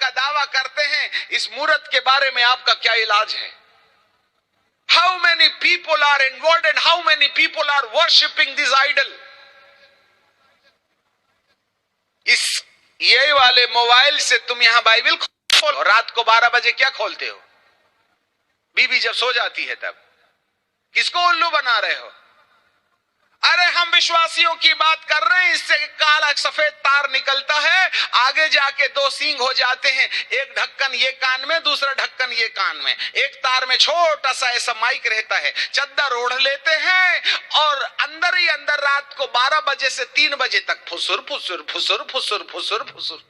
का दावा करते हैं, इस मूर्त के बारे में आपका क्या इलाज है? How many people are involved and how many people are worshipping this idol? इस ये वाले मोबाइल से तुम यहां बाइबल खोलो, रात को 12 बजे क्या खोलते हो? बीबी जब सो जाती है तब किसको उल्लू बना रहे हो? अरे हम विश्वासियों की बात कर रहे हैं। इससे काला सफेद तार निकलता है, आगे जाके 2 सींग हो जाते हैं, एक ढक्कन ये कान में, दूसरा ढक्कन ये कान में। एक तार में छोटा सा ऐसा माइक रहता है, चद्दर ओढ़ लेते हैं और अंदर ही अंदर रात को 12 बजे से 3 बजे तक फुसुर फुसुर फुसुर फुसुर फुसुर फुसुर।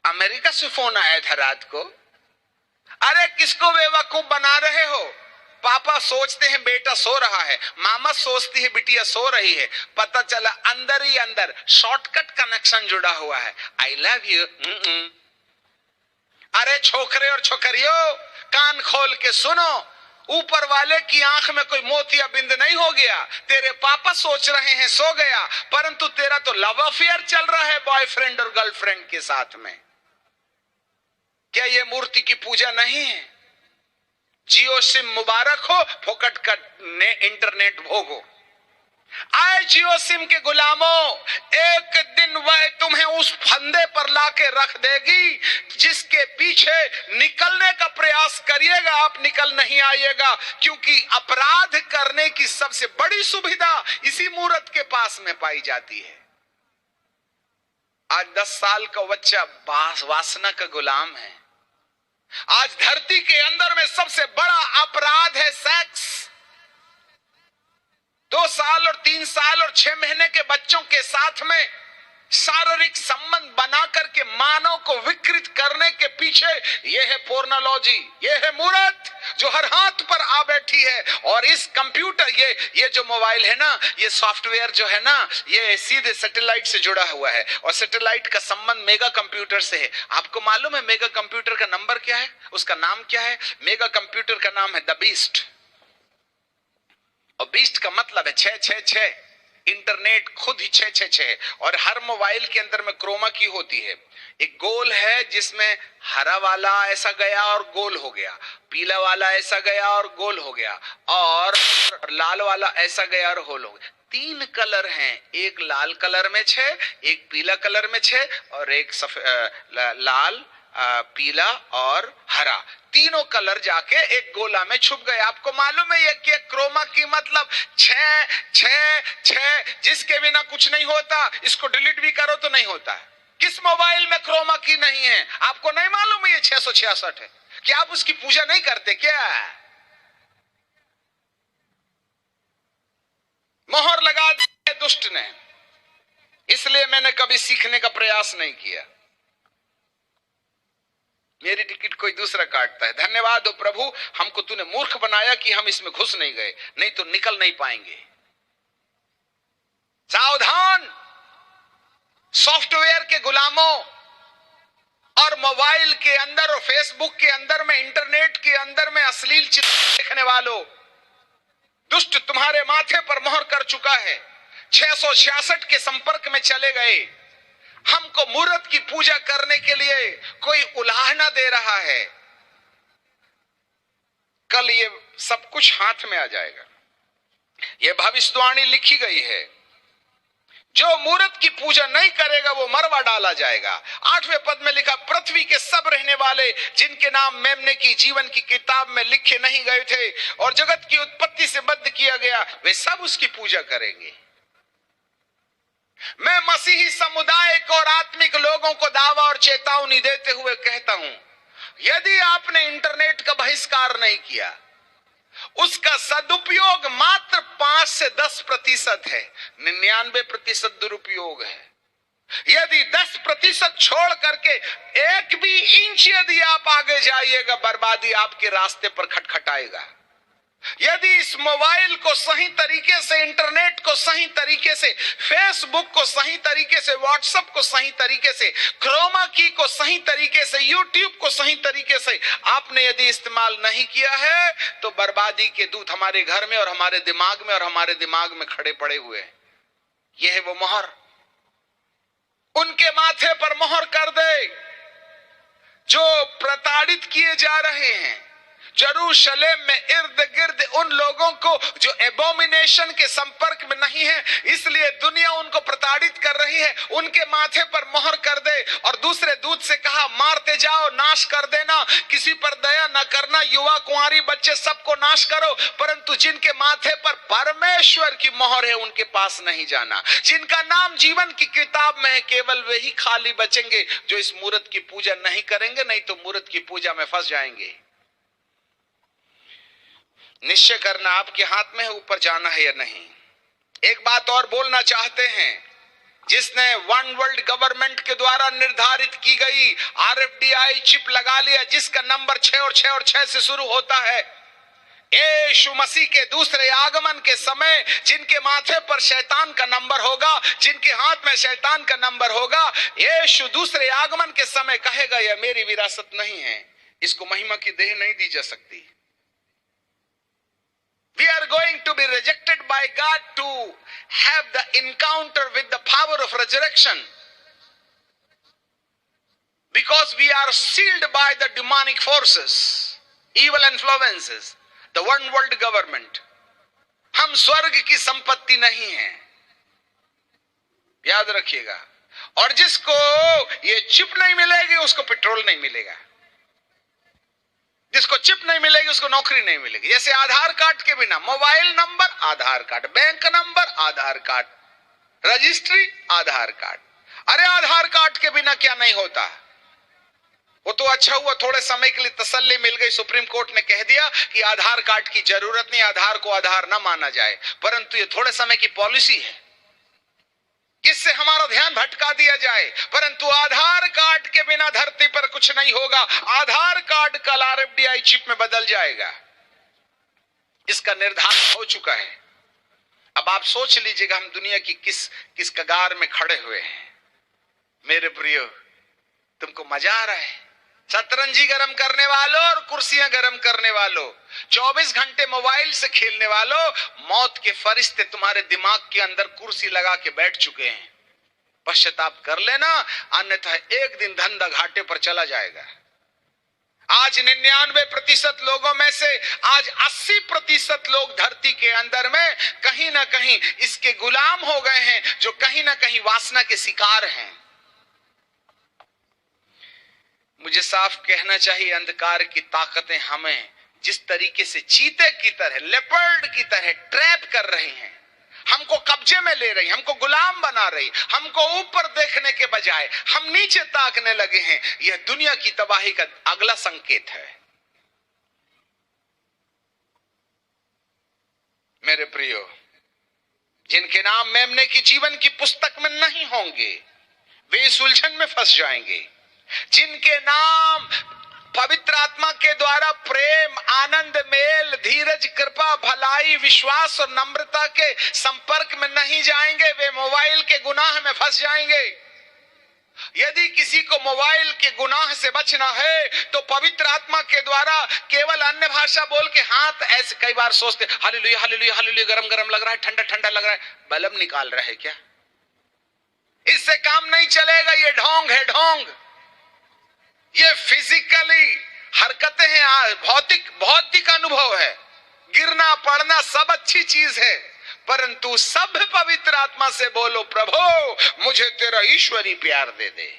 अमेरिका से फोन आया था रात को। अरे किसको बेवकूफ बना रहे हो? पापा सोचते हैं बेटा सो रहा है, मामा सोचती है बिटिया सो रही है, पता चला अंदर ही अंदर शॉर्टकट कनेक्शन जुड़ा हुआ है। I love you. अरे छोकरे और छोकरियों, कान खोल के सुनो, ऊपर वाले की आंख में कोई मोतिया बिंद नहीं हो गया। तेरे पापा सोच रहे हैं सो गया, परंतु तेरा तो लव अफेयर चल रहा है बॉयफ्रेंड और गर्लफ्रेंड के साथ में। क्या ये मूर्ति की पूजा नहीं है? जियो सिम मुबारक हो, फोकट का इंटरनेट भोगो। आए जियो सिम के गुलामों, एक दिन वह तुम्हें उस फंदे पर लाके रख देगी जिसके पीछे निकलने का प्रयास करिएगा, आप निकल नहीं आइएगा, क्योंकि अपराध करने की सबसे बड़ी सुविधा इसी मूर्त के पास में पाई जाती है। आज 10 साल का बच्चा वासना का गुलाम है। आज धरती के अंदर में सबसे बड़ा अपराध है सेक्स। 2 साल और 3 साल और 6 महीने के बच्चों के साथ में शारीरिक संबंध बना करके मानव को विकृत करने के पीछे यह है पोर्नोलॉजी, यह है मूर्त जो हर हाथ पर आ बैठी है। और इस कंप्यूटर, ये जो मोबाइल है ना, ये सॉफ्टवेयर जो है ना, ये सीधे सैटेलाइट से जुड़ा हुआ है और सैटेलाइट का संबंध मेगा कंप्यूटर से है। आपको मालूम है मेगा कंप्यूटर का नंबर क्या है? उसका नाम क्या है? मेगा कंप्यूटर का नाम है द बीस्ट। और बीस्ट का मतलब है 666। इंटरनेट खुद ही 666 और हर मोबाइल के अंदर में क्रोमा की होती है। एक गोल है जिसमें हरा वाला ऐसा गया और गोल हो गया, पीला वाला ऐसा गया और गोल हो गया, और लाल वाला ऐसा गया और होल हो गया। 3 कलर हैं, एक लाल कलर में 6, एक पीला कलर में 6 और एक लाल, पीला और हरा। तीनों कलर जाके एक गोला में छुप गए। आपको मालूम है ये कि क्रोमा की मतलब 6 6 6, जिसके बिना कुछ नहीं होता। इसको डिलीट भी करो तो नहीं होता है। किस मोबाइल में क्रोमा की नहीं है? आपको नहीं मालूम है ये 666 है? क्या आप उसकी पूजा नहीं करते क्या? मोहर लगा दी दुष्ट ने, इसलिए मैंने कभी सीखने का प्रयास नहीं किया। मेरी टिकट कोई दूसरा काटता है। धन्यवाद हो प्रभु, हमको तूने मूर्ख बनाया कि हम इसमें घुस नहीं गए, नहीं तो निकल नहीं पाएंगे। सावधान सॉफ्टवेयर के गुलामों, और मोबाइल के अंदर और फेसबुक के अंदर में, इंटरनेट के अंदर में अश्लील चित्र देखने वालों, दुष्ट तुम्हारे माथे पर मोहर कर चुका है। 666 के संपर्क में चले गए। हमको मूर्त की पूजा करने के लिए कोई उलाहना दे रहा है। कल ये सब कुछ हाथ में आ जाएगा। ये भविष्यवाणी लिखी गई है, जो मूर्त की पूजा नहीं करेगा वो मरवा डाला जाएगा। 8वें पद में लिखा, पृथ्वी के सब रहने वाले जिनके नाम मेमने की जीवन की किताब में लिखे नहीं गए थे और जगत की उत्पत्ति से बद्ध किया गया, वे सब उसकी पूजा करेंगे। मैं मसीही समुदाय को और आत्मिक लोगों को दावा और चेतावनी देते हुए कहता हूं, यदि आपने इंटरनेट का बहिष्कार नहीं किया, उसका सदुपयोग मात्र 5 से 10% है, 99% दुरुपयोग है। यदि 10% छोड़ करके 1 भी इंच यदि आप आगे जाइएगा, बर्बादी आपके रास्ते पर खटखटाएगा। यदि इस मोबाइल को सही तरीके से, इंटरनेट को सही तरीके से, फेसबुक को सही तरीके से, व्हाट्सएप को सही तरीके से, क्रोमा की को सही तरीके से, यूट्यूब को सही तरीके से आपने यदि इस्तेमाल नहीं किया है, तो बर्बादी के दूत हमारे घर में और हमारे दिमाग में खड़े पड़े हुए हैं। यह है वो मोहर। उनके माथे पर मोहर कर दे। जो प्रताड़ित किए जा रहे हैं यरूशलेम में इर्द गिर्द उन लोगों को जो एबोमिनेशन के संपर्क में नहीं है, इसलिए दुनिया उनको प्रताड़ित कर रही है, उनके माथे पर मोहर कर दे। और दूसरे दूत से कहा, मारते जाओ, नाश कर देना, किसी पर दया न करना, युवा कुंवारी बच्चे सबको नाश करो, परंतु जिनके माथे पर परमेश्वर की मोहर है उनके पास नहीं जाना। जिनका नाम जीवन की किताब में है केवल वे ही खाली बचेंगे जो इस मूरत की पूजा नहीं करेंगे, नहीं तो मूरत की पूजा में फंस जाएंगे। निश्चय करना आपके हाथ में है ऊपर जाना है या नहीं। एक बात और बोलना चाहते हैं, जिसने वन वर्ल्ड गवर्नमेंट के द्वारा निर्धारित की गई RFDI चिप लगा लिया, जिसका नंबर 6 और 6 और 6 से शुरू होता है, यीशु मसीह के दूसरे आगमन के समय जिनके माथे पर शैतान का नंबर होगा, जिनके हाथ में शैतान का नंबर होगा, यीशु दूसरे आगमन के समय कहेगा यह मेरी विरासत नहीं है, इसको महिमा की देह नहीं दी जा सकती। We are going to be rejected by God to have the encounter with the power of resurrection, because we are sealed by the demonic forces, evil influences, the one world government. हम स्वर्ग की संपत्ति नहीं है, याद रखिएगा। और जिसको ये चिप नहीं मिलेगी उसको पेट्रोल नहीं मिलेगा, जिसको चिप नहीं मिलेगी उसको नौकरी नहीं मिलेगी। जैसे आधार कार्ड के बिना मोबाइल नंबर आधार कार्ड, बैंक नंबर आधार कार्ड, रजिस्ट्री आधार कार्ड। अरे आधार कार्ड के बिना क्या नहीं होता। वो तो अच्छा हुआ थोड़े समय के लिए तसल्ली मिल गई, सुप्रीम कोर्ट ने कह दिया कि आधार कार्ड की जरूरत नहीं, आधार को आधार ना माना जाए, परंतु ये थोड़े समय की पॉलिसी है, किससे हमारा ध्यान भटका दिया जाए। परंतु आधार कार्ड के बिना धरती पर कुछ नहीं होगा। आधार कार्ड कल RFDI चिप में बदल जाएगा, इसका निर्धारण हो चुका है। अब आप सोच लीजिएगा हम दुनिया की किस कगार में खड़े हुए हैं। मेरे प्रियो, तुमको मजा आ रहा है? शतरंजी गरम करने वालों और कुर्सियां गरम करने वालों, 24 घंटे मोबाइल से खेलने वालों, मौत के फरिश्ते तुम्हारे दिमाग के अंदर कुर्सी लगा के बैठ चुके हैं। पश्चाताप कर लेना, अन्यथा एक दिन धंधा घाटे पर चला जाएगा। आज 99% लोगों में से आज 80% लोग धरती के अंदर में कहीं ना कहीं इसके गुलाम हो गए हैं, जो कहीं ना कहीं वासना के शिकार हैं। मुझे साफ कहना चाहिए, अंधकार की ताकतें हमें जिस तरीके से चीते की तरह, लेपर्ड की तरह ट्रैप कर रही हैं, हमको कब्जे में ले रही, हमको गुलाम बना रही, हमको ऊपर देखने के बजाय हम नीचे ताकने लगे हैं। यह दुनिया की तबाही का अगला संकेत है। मेरे प्रियो, जिनके नाम मेमने की जीवन की पुस्तक में नहीं होंगे वे इस उलझन में फंस जाएंगे। जिनके नाम पवित्र आत्मा के द्वारा प्रेम, आनंद, मेल, धीरज, कृपा, भलाई, विश्वास और नम्रता के संपर्क में नहीं जाएंगे, वे मोबाइल के गुनाह में फंस जाएंगे। यदि किसी को मोबाइल के गुनाह से बचना है तो पवित्र आत्मा के द्वारा केवल अन्य भाषा बोल के हाथ ऐसे, कई बार सोचते हालेलुया हालेलुया हालेलुया, गरम गरम लग रहा है, ठंडा ठंडा लग रहा है, बलम निकाल रहे क्या? इससे काम नहीं चलेगा। ये ढोंग है, ढोंग। ये फिजिकली हरकतें हैं, भौतिक अनुभव है। गिरना पड़ना सब अच्छी चीज है, परंतु सब पवित्र आत्मा से बोलो, प्रभु मुझे तेरा ईश्वरी प्यार दे दे,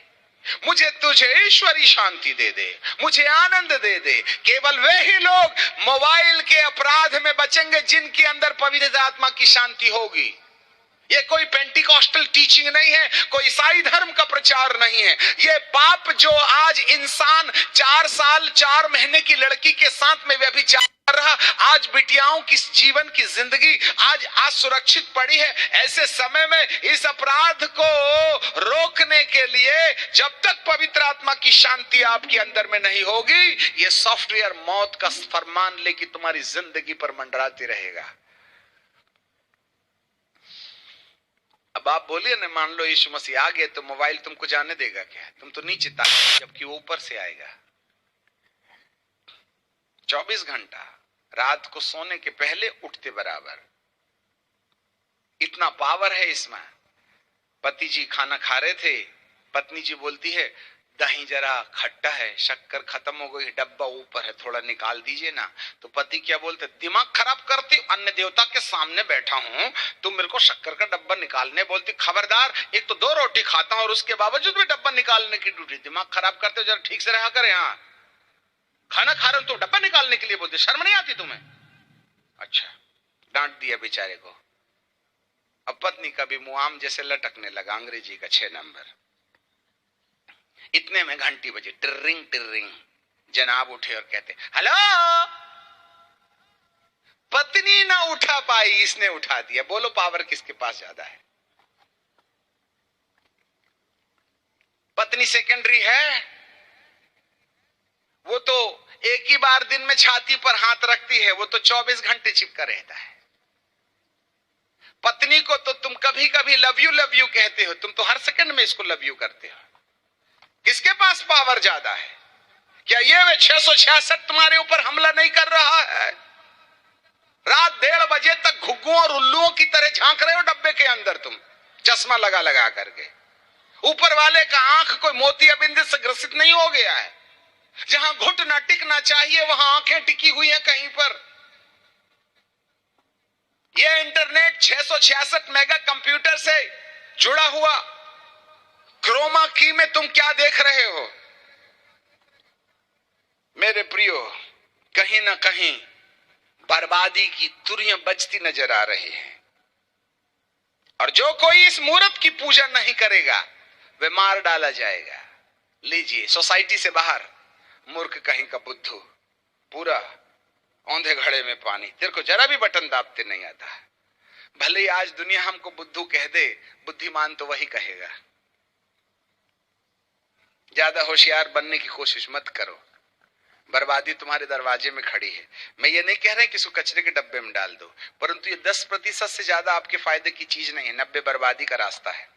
मुझे तुझे ईश्वरी शांति दे दे, मुझे आनंद दे दे। केवल वे ही लोग मोबाइल के अपराध में बचेंगे जिनके अंदर पवित्र आत्मा की शांति होगी। ये कोई पेंटिकॉस्टल टीचिंग नहीं है, कोई ईसाई धर्म का प्रचार नहीं है। ये पाप जो आज इंसान 4 साल 4 महीने की लड़की के साथ में व्यभिचार कर रहा, आज बिटियाओं की जीवन की जिंदगी आज असुरक्षित पड़ी है। ऐसे समय में इस अपराध को रोकने के लिए जब तक पवित्र आत्मा की शांति आपके अंदर में नहीं होगी, ये सॉफ्टवेयर मौत का फरमान लेके तुम्हारी जिंदगी पर मंडराती रहेगा। अब आप बोलिए ना, मान लो यीशु मसीह आ गए तो मोबाइल तुमको जाने देगा क्या? तुम तो नीचे ताकोगे, जबकि वो ऊपर से आएगा। 24 घंटा रात को सोने के पहले उठते बराबर, इतना पावर है इसमें। पति जी खाना खा रहे थे, पत्नी जी बोलती है दही जरा खट्टा है, शक्कर खत्म हो गई, डब्बा ऊपर है, थोड़ा निकाल दीजिए ना। तो पति क्या बोलते, दिमाग खराब करती, अन्य देवता के सामने बैठा हूं, तुम मेरे को शक्कर का डब्बा निकालने बोलती, खबरदार, एक तो 2 रोटी खाता हूं और उसके बावजूद भी डब्बा निकालने की ड्यूटी। दिमाग खराब करते हो, जरा ठीक से रहा कर, यहाँ खाना खा रहे हो तो डब्बा निकालने के लिए बोलते, शर्म नहीं आती तुम्हें? अच्छा, डांट दिया बेचारे को। अब पत्नी का भी मुआम जैसे लटकने लगा, अंग्रेजी का 6 नंबर। इतने में घंटी बजी, टिर्रिंग टिर्रिंग। जनाब उठे और कहते, हेलो। पत्नी ना उठा पाई, इसने उठा दिया। बोलो पावर किसके पास ज्यादा है? पत्नी सेकेंडरी है, वो तो एक ही बार दिन में छाती पर हाथ रखती है, वो तो 24 घंटे चिपका रहता है। पत्नी को तो तुम कभी कभी लव यू कहते हो, तुम तो हर सेकंड में इसको लव यू करते हो। किसके पास पावर ज्यादा है? क्या ये 666 तुम्हारे ऊपर हमला नहीं कर रहा है? रात 1:30 बजे तक घुग्गुओं और उल्लुओं की तरह झांक रहे हो डब्बे के अंदर, तुम चश्मा लगा लगा करके। ऊपर वाले का आंख कोई मोतियाबिंद से ग्रसित नहीं हो गया है? जहां घुटना टिकना चाहिए वहां आंखें टिकी हुई हैं कहीं पर। यह इंटरनेट 666 मेगा कंप्यूटर से जुड़ा हुआ, क्रोमा की में तुम क्या देख रहे हो? मेरे प्रियो, कहीं ना कहीं बर्बादी की तुरियां बजती नजर आ रही हैं, और जो कोई इस मूर्त की पूजा नहीं करेगा वे मार डाला जाएगा। लीजिए, सोसाइटी से बाहर, मूर्ख कहीं का बुद्धू, पूरा औंधे घड़े में पानी, तेरे को जरा भी बटन दाबते नहीं आता। भले ही आज दुनिया हमको बुद्धू कह दे, बुद्धिमान तो वही कहेगा। ज्यादा होशियार बनने की कोशिश मत करो, बर्बादी तुम्हारे दरवाजे में खड़ी है। मैं ये नहीं कह रहा कि इसको कचरे के डब्बे में डाल दो, परंतु ये 10% से ज्यादा आपके फायदे की चीज नहीं है, 90 बर्बादी का रास्ता है।